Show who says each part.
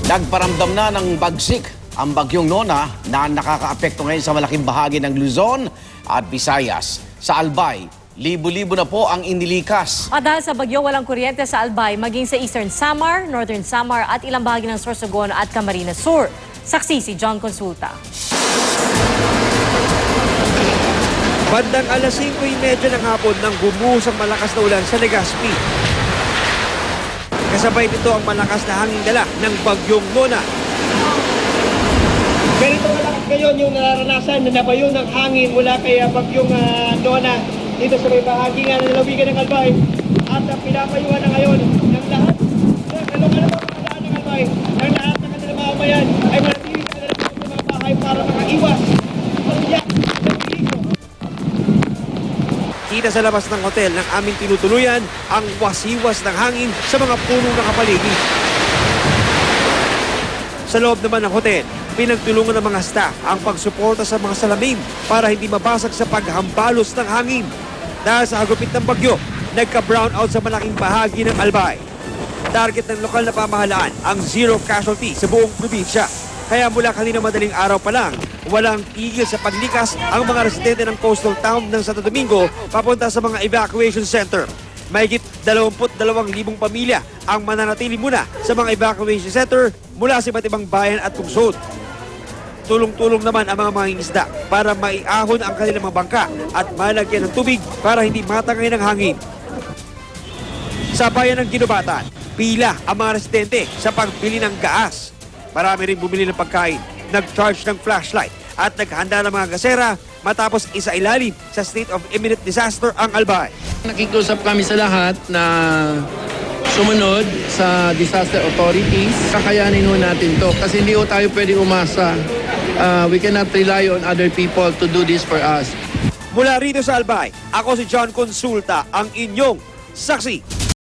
Speaker 1: Nagparamdam na ng bagsik ang bagyong Nona na nakakaapekto ngayon sa malaking bahagi ng Luzon at Visayas. Sa Albay, libo-libo na po ang inilikas.
Speaker 2: At dahil sa bagyo, walang kuryente sa Albay, maging sa Eastern Samar, Northern Samar at ilang bahagi ng Sorsogon at Camarines Sur. Saksi si John Consulta.
Speaker 3: Bandang alas 5:30 ng hapon nang bumuhos ang malakas na ulan sa Legazpi. Kasabay nito ang malakas na hangin dala ng bagyong Nona.
Speaker 4: Ganito malakas ngayon yung nararanasan na nabayo ng hangin mula kay bagyong Nona dito sa may bahagi nga ng lalawigan ng Albay. At pinapayuhan na ngayon ng lahat ng pagkalaan ng Albay, ng lahat ng kanilang mamamayan ay manatili sa kanilang mga bahay para makaiwas sa tiyak ng peligro.
Speaker 3: Kita sa labas ng hotel ng aming tinutuluyan ang wasiwas ng hangin sa mga punong nakapaligid. Sa loob naman ng hotel, pinagtulungan ng mga staff ang pagsuporta sa mga salamin para hindi mabasag sa paghambalos ng hangin. Dahil sa hagupit ng bagyo, nagka-brownout sa malaking bahagi ng Albay. Target ng lokal na pamahalaan ang zero casualty sa buong probinsya. Kaya mula kanina madaling araw pa lang, walang tigil sa paglikas ang mga residente ng coastal town ng Santo Domingo papunta sa mga evacuation center. Mahigit 22,000 pamilya ang mananatili muna sa mga evacuation center mula sa iba't ibang bayan at lungsod. Tulong-tulong naman ang mga mangingisda para maiahon ang kanilang mga bangka at malagyan ng tubig para hindi matangay ng hangin. Sa bayan ng Ginubatan, pila ang mga residente sa pagbili ng gaas. Marami rin bumili ng pagkain, nag-charge ng flashlight at naghanda ng mga gasera matapos isa ilalim sa state of imminent disaster ang Albay.
Speaker 5: Nakikiusap kami sa lahat na sumunod sa disaster authorities. Kakayanin ho natin to kasi hindi ho tayo pwede umasa. We cannot rely on other people to do this for us.
Speaker 3: Mula rito sa Albay, ako si John Consulta, ang inyong saksi.